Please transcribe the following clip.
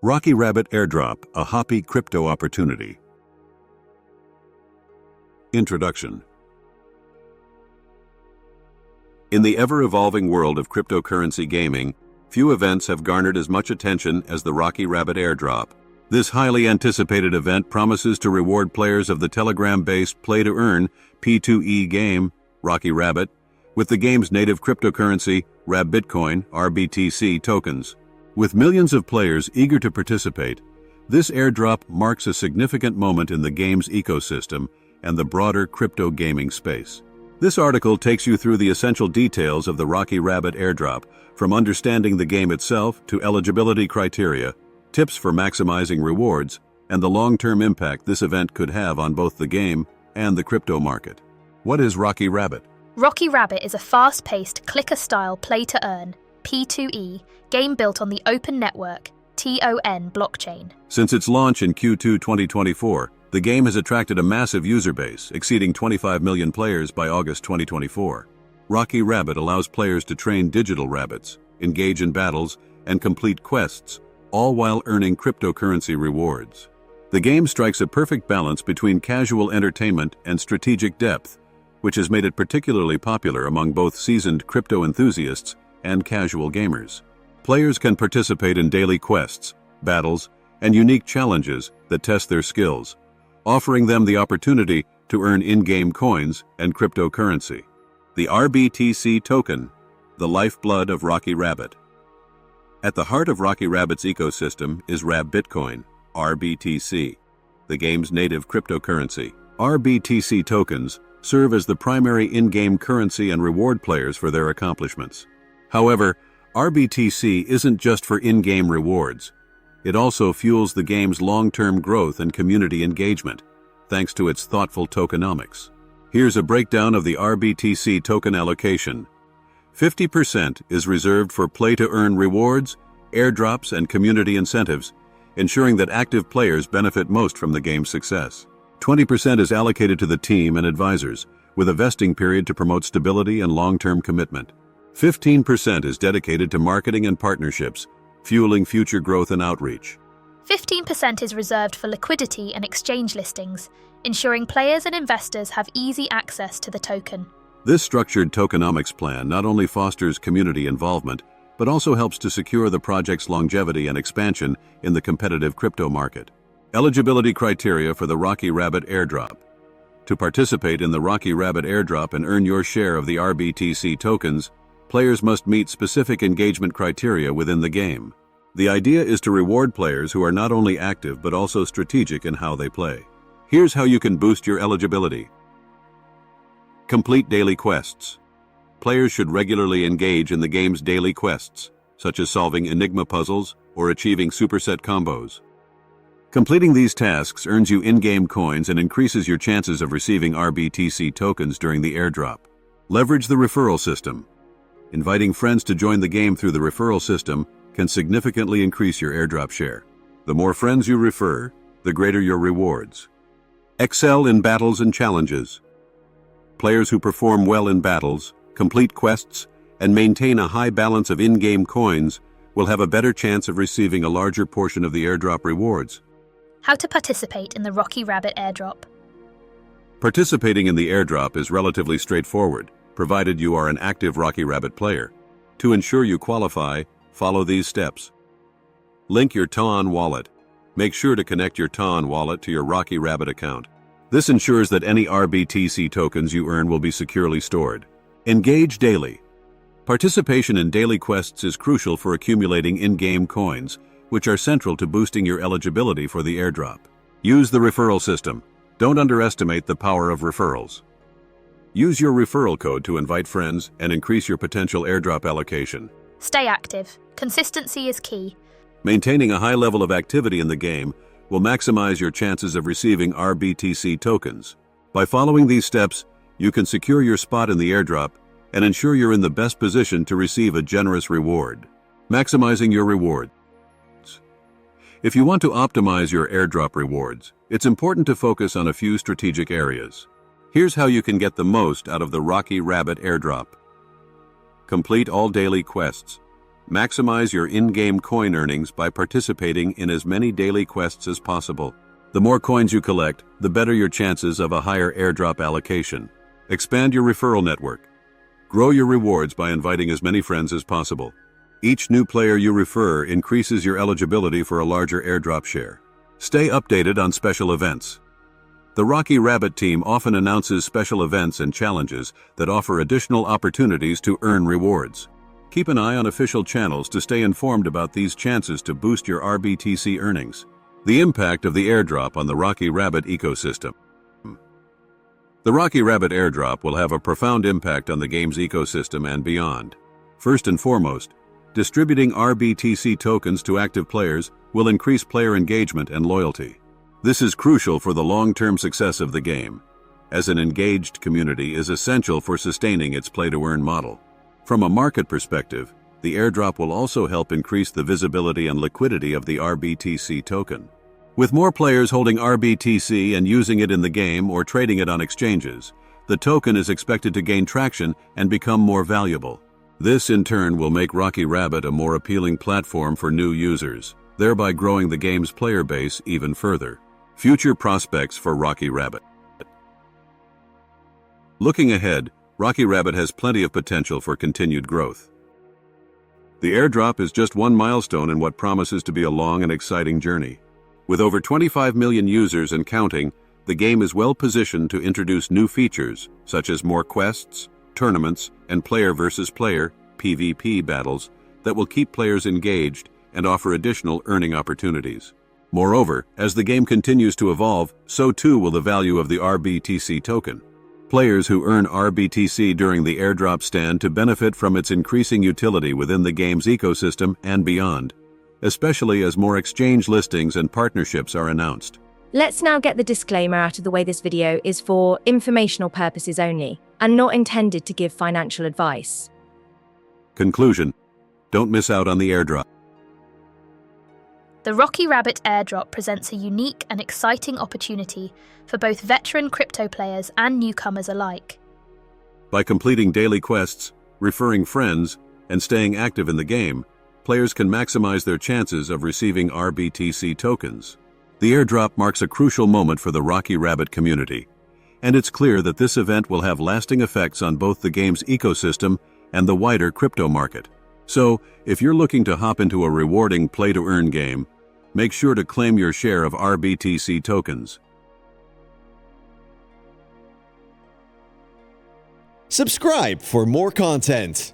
Rocky Rabbit Airdrop, a Hoppy crypto opportunity. Introduction. In the ever-evolving world of cryptocurrency gaming, few events have garnered as much attention as the Rocky Rabbit Airdrop. This highly anticipated event promises to reward players of the Telegram-based play-to-earn P2E game, Rocky Rabbit, with the game's native cryptocurrency, Bitcoin (RBTC) tokens. With millions of players eager to participate, this airdrop marks a significant moment in the game's ecosystem and the broader crypto gaming space. This article takes you through the essential details of the Rocky Rabbit airdrop, from understanding the game itself to eligibility criteria, tips for maximizing rewards, and the long-term impact this event could have on both the game and the crypto market. What is Rocky Rabbit? Rocky Rabbit is a fast-paced, clicker-style play-to-earn P2E game built on the Open Network (TON) blockchain. Since its launch in Q2 2024, the game has attracted a massive user base, exceeding 25 million players by August 2024. Rocky Rabbit allows players to train digital rabbits, engage in battles, and complete quests, all while earning cryptocurrency rewards. The game strikes a perfect balance between casual entertainment and strategic depth, which has made it particularly popular among both seasoned crypto enthusiasts and casual gamers. Players can participate in daily quests, battles, and unique challenges that test their skills, offering them the opportunity to earn in-game coins and cryptocurrency. The RBTC token, the lifeblood of Rocky Rabbit. At the heart of Rocky Rabbit's ecosystem is Bitcoin (RBTC), the game's native cryptocurrency. RBTC tokens serve as the primary in-game currency and reward players for their accomplishments. However, RBTC isn't just for in-game rewards. It also fuels the game's long-term growth and community engagement, thanks to its thoughtful tokenomics. Here's a breakdown of the RBTC token allocation. 50% is reserved for play-to-earn rewards, airdrops, and community incentives, ensuring that active players benefit most from the game's success. 20% is allocated to the team and advisors, with a vesting period to promote stability and long-term commitment. 15% is dedicated to marketing and partnerships, fueling future growth and outreach. 15% is reserved for liquidity and exchange listings, ensuring players and investors have easy access to the token. This structured tokenomics plan not only fosters community involvement, but also helps to secure the project's longevity and expansion in the competitive crypto market. Eligibility criteria for the Rocky Rabbit airdrop. To participate in the Rocky Rabbit airdrop and earn your share of the RBTC tokens, players must meet specific engagement criteria within the game. The idea is to reward players who are not only active but also strategic in how they play. Here's how you can boost your eligibility. Complete daily quests. Players should regularly engage in the game's daily quests, such as solving enigma puzzles or achieving superset combos. Completing these tasks earns you in-game coins and increases your chances of receiving RBTC tokens during the airdrop. Leverage the referral system. Inviting friends to join the game through the referral system can significantly increase your airdrop share. The more friends you refer, the greater your rewards. Excel in battles and challenges. Players who perform well in battles, complete quests, and maintain a high balance of in-game coins will have a better chance of receiving a larger portion of the airdrop rewards. How to participate in the Rocky Rabbit airdrop. Participating in the airdrop is relatively straightforward, provided you are an active Rocky Rabbit player. To ensure you qualify, follow these steps. Link your TON wallet. Make sure to connect your TON wallet to your Rocky Rabbit account. This ensures that any RBTC tokens you earn will be securely stored. Engage daily. Participation in daily quests is crucial for accumulating in-game coins, which are central to boosting your eligibility for the airdrop. Use the referral system. Don't underestimate the power of referrals. Use your referral code to invite friends and increase your potential airdrop allocation. Stay active. Consistency is key. Maintaining a high level of activity in the game will maximize your chances of receiving RBTC tokens. By following these steps, you can secure your spot in the airdrop and ensure you're in the best position to receive a generous reward. Maximizing your rewards. If you want to optimize your airdrop rewards, it's important to focus on a few strategic areas. Here's how you can get the most out of the Rocky Rabbit airdrop. Complete all daily quests. Maximize your in-game coin earnings by participating in as many daily quests as possible. The more coins you collect, the better your chances of a higher airdrop allocation. Expand your referral network. Grow your rewards by inviting as many friends as possible. Each new player you refer increases your eligibility for a larger airdrop share. Stay updated on special events. The Rocky Rabbit team often announces special events and challenges that offer additional opportunities to earn rewards. Keep an eye on official channels to stay informed about these chances to boost your RBTC earnings. The impact of the airdrop on the Rocky Rabbit ecosystem. The Rocky Rabbit airdrop will have a profound impact on the game's ecosystem and beyond. First and foremost, distributing RBTC tokens to active players will increase player engagement and loyalty. This is crucial for the long-term success of the game, as an engaged community is essential for sustaining its play-to-earn model. From a market perspective, the airdrop will also help increase the visibility and liquidity of the RBTC token. With more players holding RBTC and using it in the game or trading it on exchanges, the token is expected to gain traction and become more valuable. This in turn will make Rocky Rabbit a more appealing platform for new users, thereby growing the game's player base even further. Future prospects for Rocky Rabbit. Looking ahead, Rocky Rabbit has plenty of potential for continued growth. The airdrop is just one milestone in what promises to be a long and exciting journey. With over 25 million users and counting, the game is well positioned to introduce new features, such as more quests, tournaments, and player versus player (PvP) battles that will keep players engaged and offer additional earning opportunities. Moreover, as the game continues to evolve, so too will the value of the RBTC token. Players who earn RBTC during the airdrop stand to benefit from its increasing utility within the game's ecosystem and beyond, especially as more exchange listings and partnerships are announced. Let's now get the disclaimer out of the way. This video is for informational purposes only and not intended to give financial advice. Conclusion: don't miss out on the airdrop. The Rocky Rabbit airdrop presents a unique and exciting opportunity for both veteran crypto players and newcomers alike. By completing daily quests, referring friends, and staying active in the game, players can maximize their chances of receiving RBTC tokens. The airdrop marks a crucial moment for the Rocky Rabbit community, and it's clear that this event will have lasting effects on both the game's ecosystem and the wider crypto market. So, if you're looking to hop into a rewarding play-to-earn game, make sure to claim your share of RBTC tokens. Subscribe for more content.